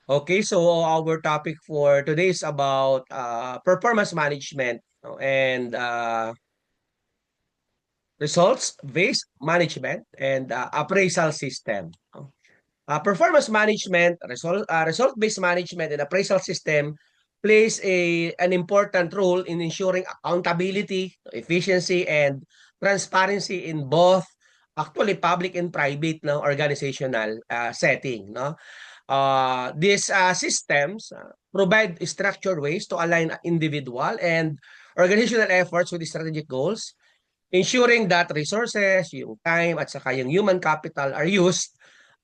Okay, so our topic for today is about performance management, no, and results-based management and appraisal system. No. Performance management, result-based management, and appraisal system plays an important role in ensuring accountability, efficiency, and transparency in both actually public and private no organizational setting. No, these systems provide structured ways to align individual and organizational efforts with the strategic goals, ensuring that resources, yung time at saka yung human capital are used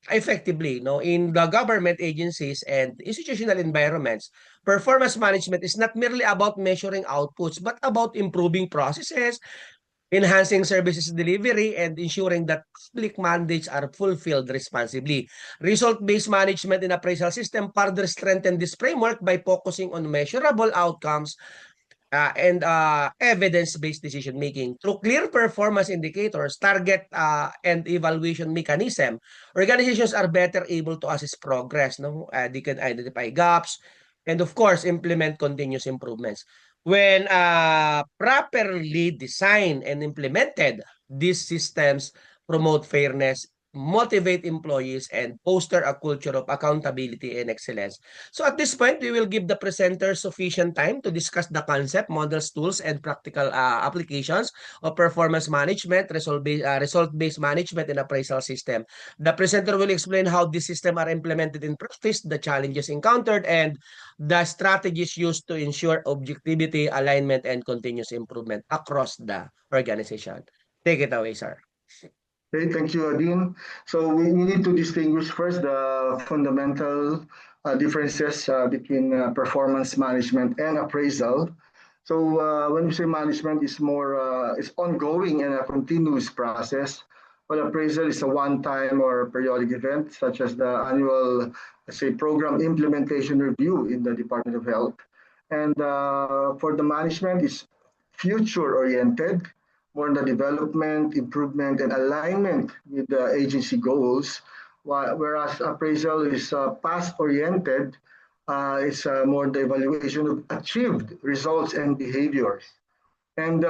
effectively no in the government agencies and institutional environments. Performance management is not merely about measuring outputs but about improving processes, enhancing services delivery, and ensuring that public mandates are fulfilled responsibly. Result-based management and appraisal system further strengthen this framework by focusing on measurable outcomes and evidence-based decision making. Through clear performance indicators, target and evaluation mechanism, organizations are better able to assess progress. No, they can identify gaps, and of course, implement continuous improvements. When properly designed and implemented, these systems promote fairness, motivate employees, and foster a culture of accountability and excellence. So at this point, we will give the presenter sufficient time to discuss the concept, models, tools, and practical applications of performance management, result-based management, and appraisal system. The presenter will explain how these systems are implemented in practice, the challenges encountered, and the strategies used to ensure objectivity, alignment, and continuous improvement across the organization. Take it away, sir. Okay, thank you, Adin. So we need to distinguish first the fundamental differences between performance management and appraisal. So when we say management is more, it's ongoing and a continuous process, while appraisal is a one-time or periodic event, such as the annual, let's say, program implementation review in the Department of Health. And for the management, is future-oriented, more on the development, improvement, and alignment with the agency goals, whereas appraisal is past-oriented, it's more the evaluation of achieved results and behaviors. And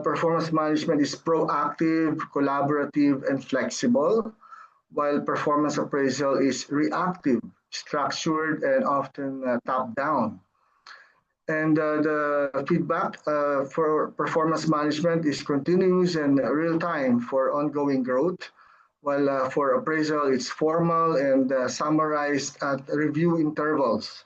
performance management is proactive, collaborative, and flexible, while performance appraisal is reactive, structured, and often top-down. And the feedback for performance management is continuous and real time for ongoing growth, while for appraisal, it's formal and summarized at review intervals.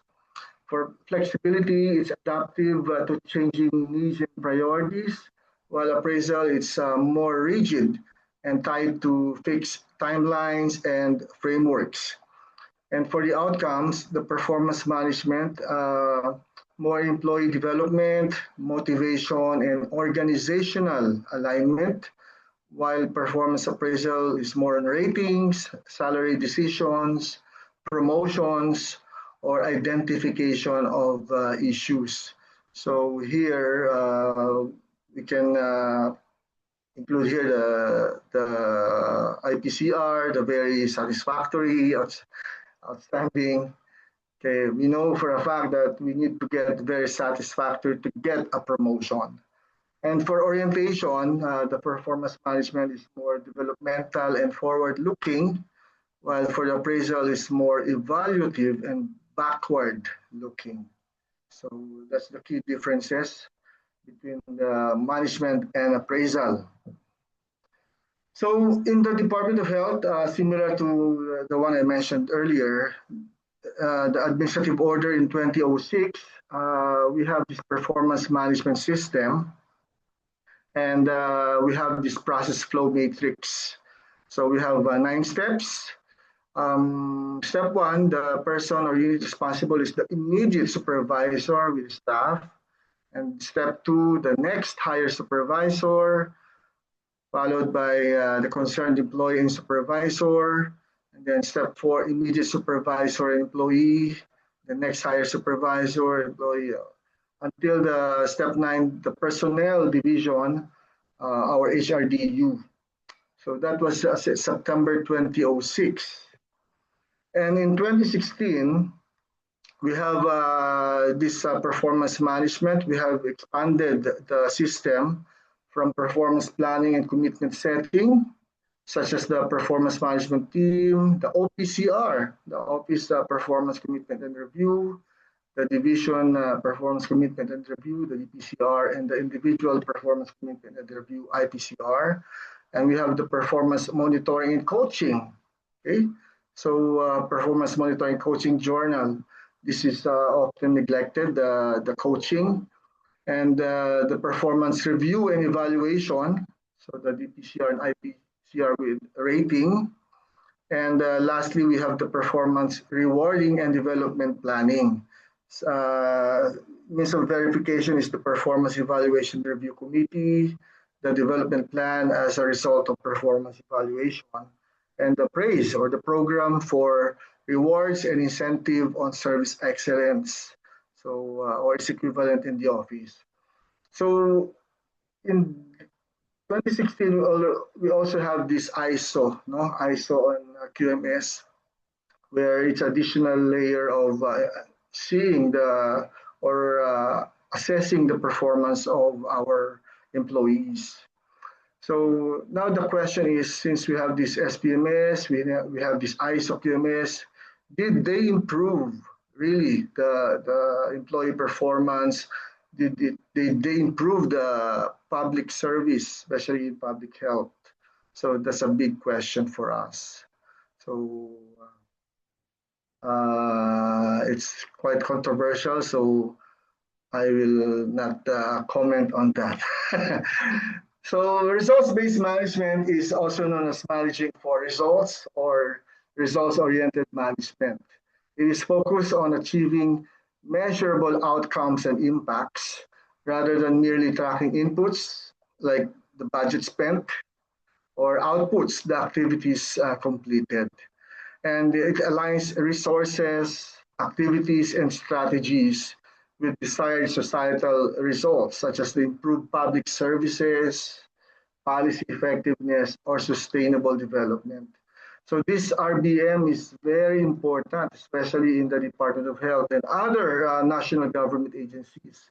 For flexibility, it's adaptive to changing needs and priorities, while appraisal, it's more rigid and tied to fixed timelines and frameworks. And for the outcomes, the performance management, more employee development, motivation, and organizational alignment, while performance appraisal is more on ratings, salary decisions, promotions, or identification of issues. So here we can include here the IPCR, the very satisfactory, outstanding. Okay, we know for a fact that we need to get very satisfactory to get a promotion. And for orientation, the performance management is more developmental and forward-looking, while for the appraisal is more evaluative and backward-looking. So that's the key differences between the management and appraisal. So in the Department of Health, similar to the one I mentioned earlier, the administrative order in 2006, we have this performance management system, and we have this process flow matrix. So we have 9 steps. Step 1, the person or unit responsible is the immediate supervisor with staff. And step 2, the next higher supervisor, followed by the concerned employee and supervisor. And then step 4, immediate supervisor and employee, the next higher supervisor, employee, until the step 9, the personnel division, our HRDU. So that was September 2006. And in 2016, We have this performance management. We have expanded the system from performance planning and commitment setting, such as the performance management team, the OPCR, the Office Performance Commitment and Review, the Division Performance Commitment and Review, the DPCR, and the Individual Performance Commitment and Review, IPCR. And we have the performance monitoring and coaching. Okay, so performance monitoring coaching journal. This is often neglected, the coaching, and the performance review and evaluation. So the DPCR and IPCR with rating. And lastly, we have the performance rewarding and development planning. Means of verification is the performance evaluation review committee, the development plan as a result of performance evaluation, and the praise or the program for rewards and incentive on service excellence. So, or its equivalent in the office. So, in 2016, we also have this ISO, no? ISO on QMS, where it's additional layer of seeing the or assessing the performance of our employees. So now the question is, since we have this SPMS, we have this ISO QMS, did they improve really the employee performance? Did they improve the public service, especially in public health? So that's a big question for us. So it's quite controversial, so I will not comment on that. So results-based management is also known as managing for results or results-oriented management. It is focused on achieving measurable outcomes and impacts rather than merely tracking inputs like the budget spent or outputs, the activities completed. And it aligns resources, activities, and strategies with desired societal results, such as the improved public services, policy effectiveness, or sustainable development. So this RBM is very important, especially in the Department of Health and other national government agencies,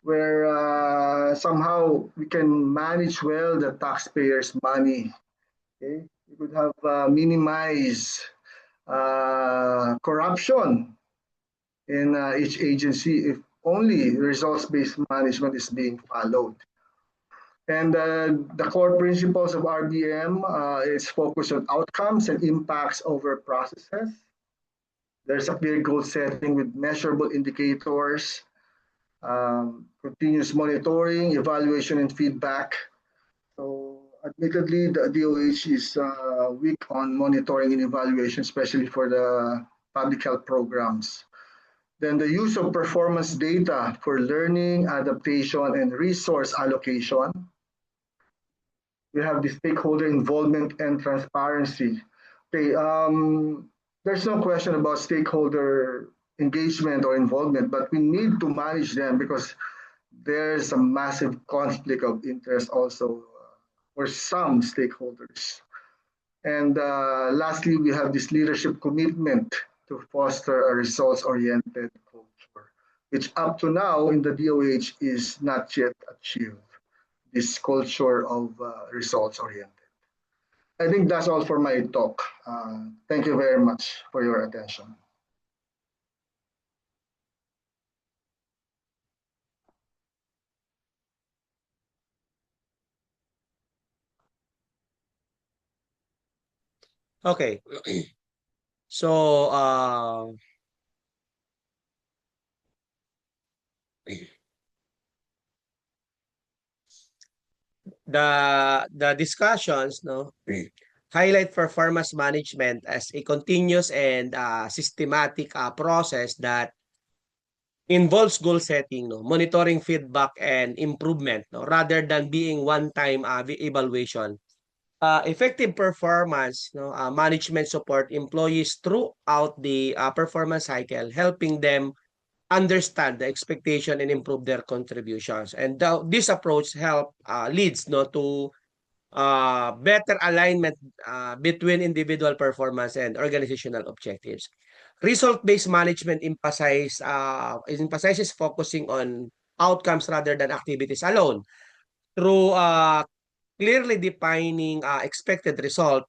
where somehow we can manage well the taxpayers' money. Okay? We could have minimized corruption in each agency if only results-based management is being followed. And the core principles of RBM is focused on outcomes and impacts over processes. There's a clear goal setting with measurable indicators, continuous monitoring, evaluation, and feedback. So admittedly, the DOH is weak on monitoring and evaluation, especially for the public health programs. Then the use of performance data for learning, adaptation, and resource allocation. We have the stakeholder involvement and transparency. Okay, there's no question about stakeholder engagement or involvement, but we need to manage them because there's a massive conflict of interest also for some stakeholders. And lastly, we have this leadership commitment to foster a results-oriented culture, which up to now in the DOH is not yet achieved, this culture of results-oriented. I think that's all for my talk. Thank you very much for your attention. Okay. So, the discussions, no, highlight performance management as a continuous and systematic process that involves goal setting, no, monitoring feedback and improvement, no, rather than being one-time evaluation. Effective performance, no, management support employees throughout the performance cycle, helping them understand the expectation and improve their contributions. And this approach leads, no, to better alignment between individual performance and organizational objectives. Result-based management emphasizes focusing on outcomes rather than activities alone through clearly defining expected result.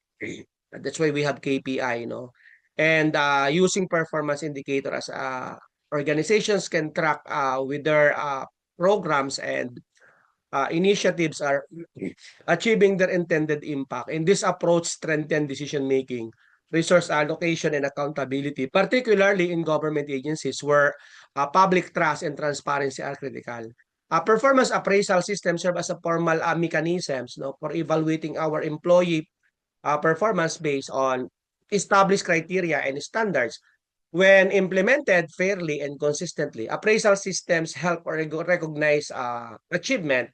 That's why we have KPI, no? And using performance indicator as organizations can track with their programs and initiatives are achieving their intended impact. And this approach strengthens decision making, resource allocation, and accountability, particularly in government agencies where public trust and transparency are critical. Performance appraisal systems serve as a formal mechanisms, no, for evaluating our employee performance based on established criteria and standards. When implemented fairly and consistently, appraisal systems help recognize achievement,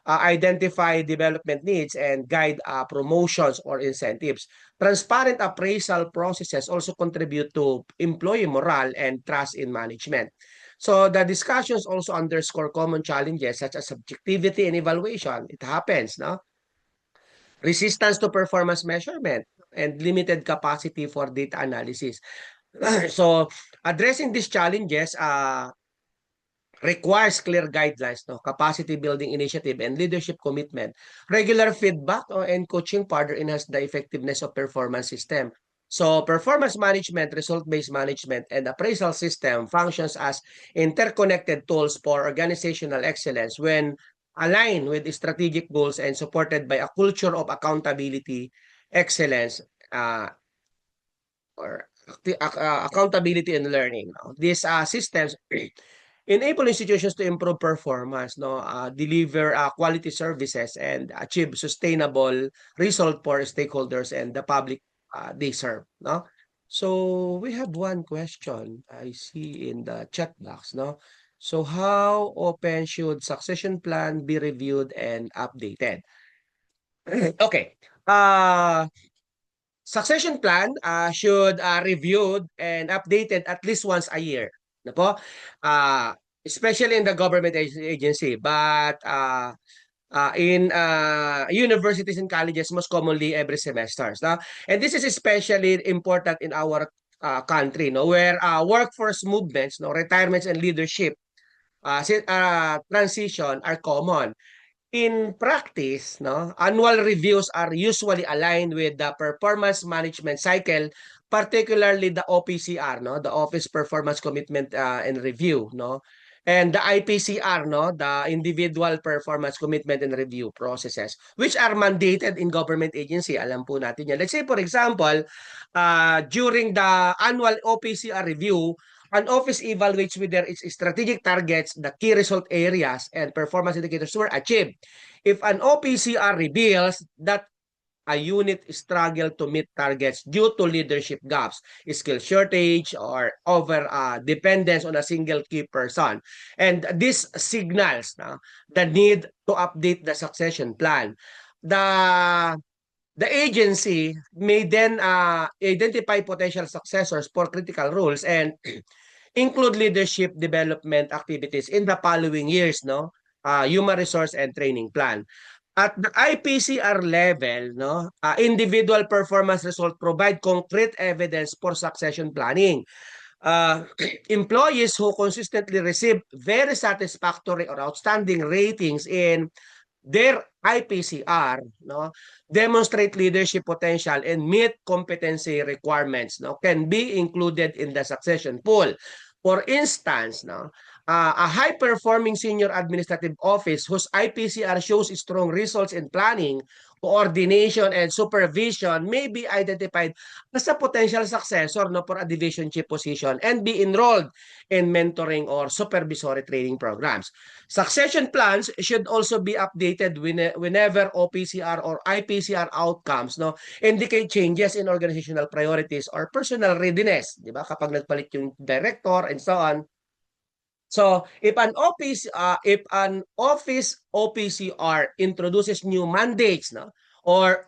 identify development needs, and guide promotions or incentives. Transparent appraisal processes also contribute to employee morale and trust in management. So the discussions also underscore common challenges such as subjectivity and evaluation. It happens, no? Resistance to performance measurement and limited capacity for data analysis. So addressing these challenges requires clear guidelines, no, capacity building initiative, and leadership commitment. Regular feedback and coaching further enhance the effectiveness of performance system. So performance management, result-based management, and appraisal system functions as interconnected tools for organizational excellence when aligned with strategic goals and supported by a culture of accountability, excellence, or accountability and learning. No? These systems enable institutions to improve performance, no, deliver quality services, and achieve sustainable result for stakeholders and the public they serve. No, so we have one question I see in the chat box. No, so how often should succession plan be reviewed and updated? Okay. Succession plan should reviewed and updated at least once a year. Na po? Especially in the government agency. But in universities and colleges, most commonly every semester. No? And this is especially important in our country, no, where workforce movements, no, retirements and leadership transition are common. In practice, no, annual reviews are usually aligned with the performance management cycle, particularly the OPCR, no, the Office Performance Commitment and Review, no, and the IPCR, no, the Individual Performance Commitment and Review processes, which are mandated in government agency. Alam po natin yan. Let's say, for example, during the annual OPCR review, an office evaluates whether its strategic targets, the key result areas, and performance indicators were achieved. If an OPCR reveals that a unit struggle to meet targets due to leadership gaps, skill shortage, or over dependence on a single key person, and this signals the need to update the succession plan. The agency may then identify potential successors for critical roles and include leadership development activities in the following years, no? Human resource and training plan. At the IPCR level, no, individual performance results provide concrete evidence for succession planning. Employees who consistently receive very satisfactory or outstanding ratings in their IPCR, no, demonstrate leadership potential and meet competency requirements, no, can be included in the succession pool. For instance, no, a high-performing senior administrative office whose IPCR shows strong results in planning, coordination, and supervision may be identified as a potential successor, no, for a division chief position and be enrolled in mentoring or supervisory training programs. Succession plans should also be updated whenever OPCR or IPCR outcomes, no, indicate changes in organizational priorities or personal readiness, di ba? Kapag nagpalit yung director and so on. So if an office OPCR introduces new mandates, no, or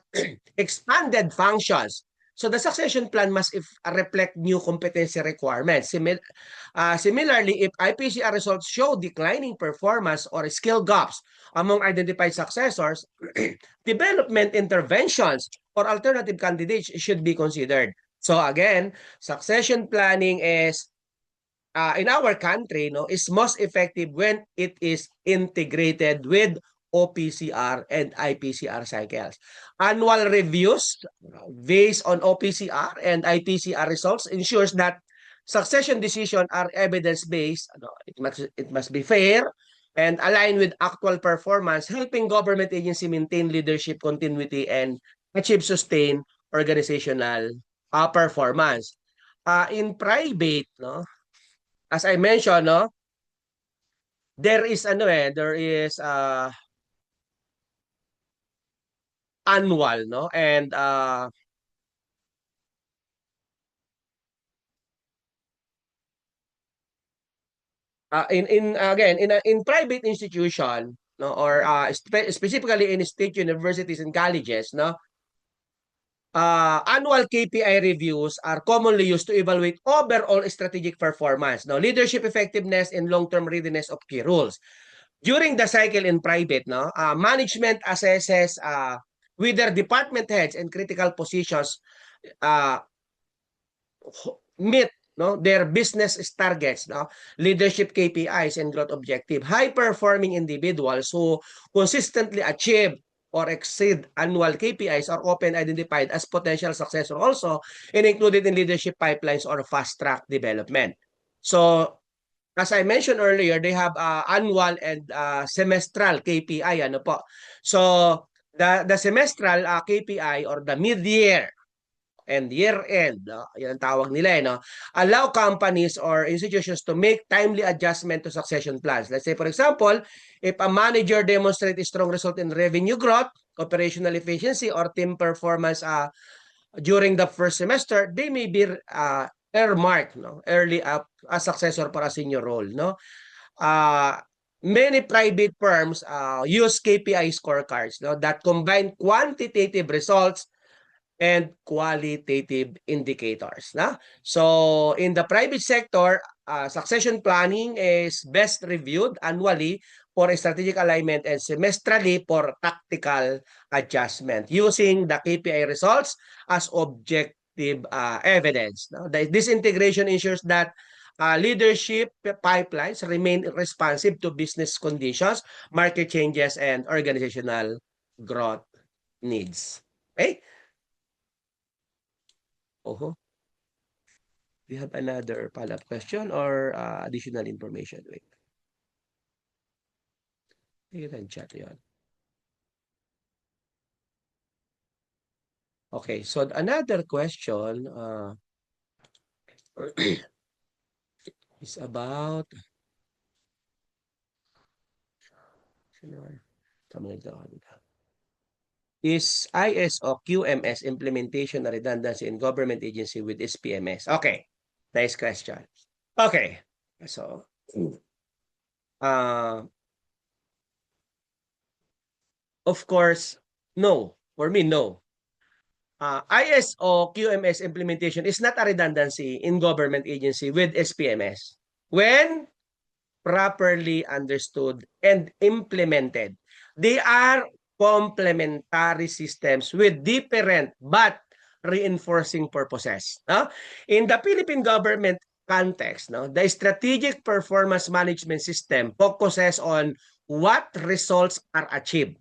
expanded functions, So the succession plan must reflect new competency requirements. Similarly, if IPCR results show declining performance or skill gaps among identified successors, development interventions or alternative candidates should be considered. So again, succession planning is in our country, no, is most effective when it is integrated with OPCR and IPCR cycles. Annual reviews based on OPCR and IPCR results ensures that succession decisions are evidence-based. It must be fair and aligned with actual performance, helping government agency maintain leadership continuity and achieve sustained organizational performance. In private, no, as I mentioned, no, there is annual, no, and in private institution, no, or specifically in state universities and colleges, no, annual KPI reviews are commonly used to evaluate overall strategic performance, no, leadership effectiveness and long-term readiness of key roles. During the cycle in private, no, management assesses whether department heads and critical positions uh, meet, no, their business targets, no, leadership KPIs and growth objective. High performing individuals who consistently achieve or exceed annual KPIs are often identified as potential successor also and included in leadership pipelines or fast track development. So as I mentioned earlier, they have annual and semestral KPI, ano po. So the semestral KPI or the mid-year and year-end, yan ang tawag nila, no, allow companies or institutions to make timely adjustment to succession plans. Let's say, for example, if a manager demonstrates a strong result in revenue growth, operational efficiency, or team performance during the first semester, they may be earmarked, no, early up as successor para senior role, no. Many private firms use KPI scorecards, no, that combine quantitative results and qualitative indicators, na? So in the private sector, succession planning is best reviewed annually for strategic alignment and semestrally for tactical adjustment using the KPI results as objective evidence. No? This integration ensures that leadership pipelines remain responsive to business conditions, market changes, and organizational growth needs. Okay? Oh, do you have another follow-up question or additional information? Wait. You can chat yun. Okay, so another question is about is ISO QMS implementation a redundancy in government agency with SPMS? Okay, nice question. Okay, so of course, no. For me, no. ISO QMS implementation is not a redundancy in government agency with SPMS when properly understood and implemented. They are complementary systems with different but reinforcing purposes. No? In the Philippine government context, no, the strategic performance management system focuses on what results are achieved.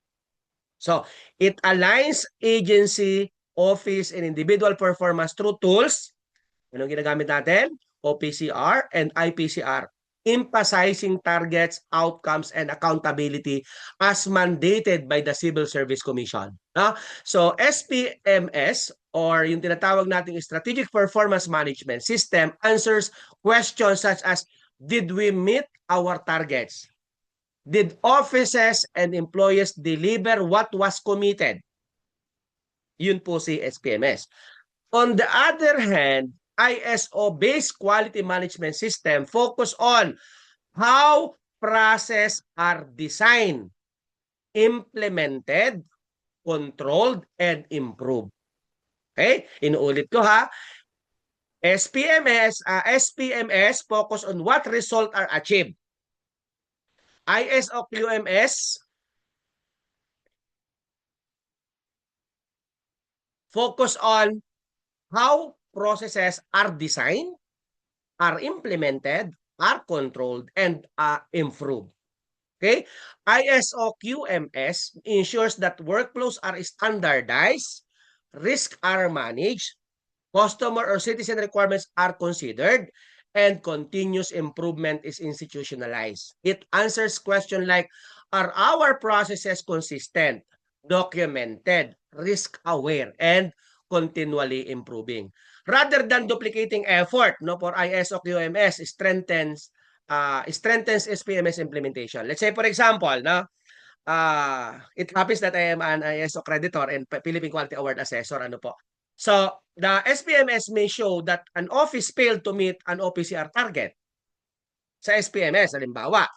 So it aligns agency, office, and individual performance through tools. Anong ginagamit natin? OPCR and IPCR, emphasizing targets, outcomes, and accountability as mandated by the Civil Service Commission. So SPMS or yung tinatawag nating Strategic Performance Management System answers questions such as, did we meet our targets? Did offices and employees deliver what was committed? Yun po si SPMS. On the other hand, ISO-based quality management system focus on how processes are designed, implemented, controlled, and improved. Okay? Inuulit ko ha. SPMS focus on what result are achieved. ISO QMS focus on how processes are designed, are implemented, are controlled, and improved. Okay? ISO QMS ensures that workflows are standardized, risks are managed, customer or citizen requirements are considered, and continuous improvement is institutionalized. It answers questions like, are our processes consistent, documented, risk-aware, and continually improving? Rather than duplicating effort, no, for ISO QMS strengthens SPMS implementation. Let's say, for example, no, it happens that I am an ISO creditor and Philippine Quality Award Assessor. Ano po? So, the SPMS may show that an office failed to meet an OPCR target. Sa SPMS, halimbawa,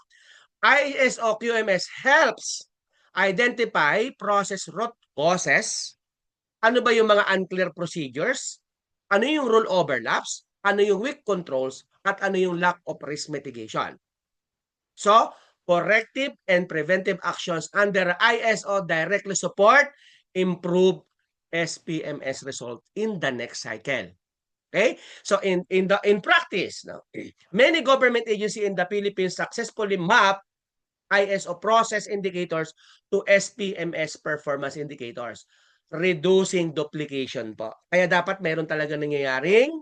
ISO QMS helps identify process root causes. Ano ba yung mga unclear procedures? Ano yung rule overlaps? Ano yung weak controls? At ano yung lack of risk mitigation? So, corrective and preventive actions under ISO directly support improve SPMS result in the next cycle. Okay? So in practice, no, many government agencies in the Philippines successfully map ISO process indicators to SPMS performance indicators, reducing duplication po. Kaya dapat meron talaga nangyayaring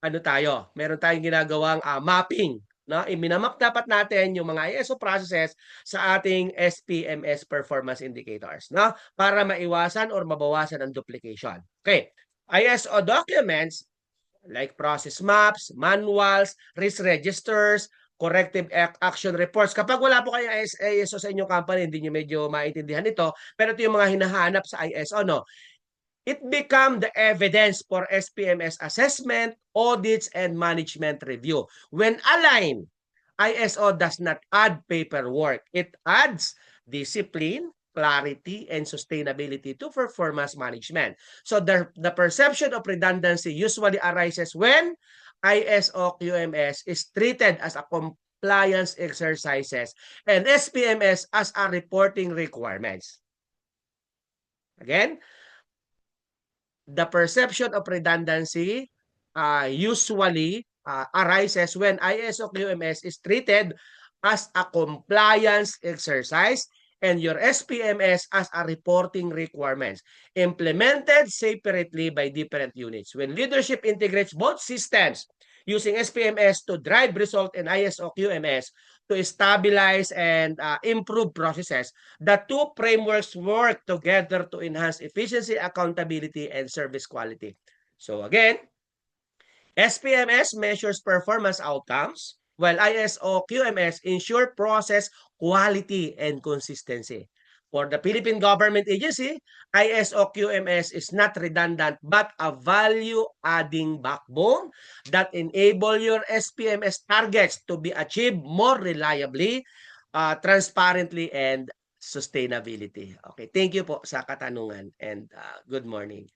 meron tayong ginagawang mapping, no? Iminamap dapat natin yung mga ISO processes sa ating SPMS performance indicators, no? Para maiwasan or mabawasan ang duplication. Okay. ISO documents like process maps, manuals, risk registers, corrective action reports. Kapag wala po kayo ISO sa inyong company, hindi nyo medyo maintindihan ito, pero ito yung mga hinahanap sa ISO, no? It become the evidence for SPMS assessment, audits, and management review. When aligned, ISO does not add paperwork. It adds discipline, clarity, and sustainability to performance management. So the perception of redundancy usually arises when ISO QMS is treated as a compliance exercises and SPMS as a reporting requirements. Again, the perception of redundancy usually arises when ISO QMS is treated as a compliance exercise and your SPMS as a reporting requirements implemented separately by different units. When leadership integrates both systems using SPMS to drive result in ISO QMS to stabilize and improve processes, the two frameworks work together to enhance efficiency, accountability, and service quality. So again, SPMS measures performance outcomes, while ISO QMS ensure process quality and consistency. For the Philippine Government Agency, ISO QMS is not redundant but a value-adding backbone that enable your SPMS targets to be achieved more reliably, transparently, and sustainability. Okay, thank you po sa katanungan and good morning.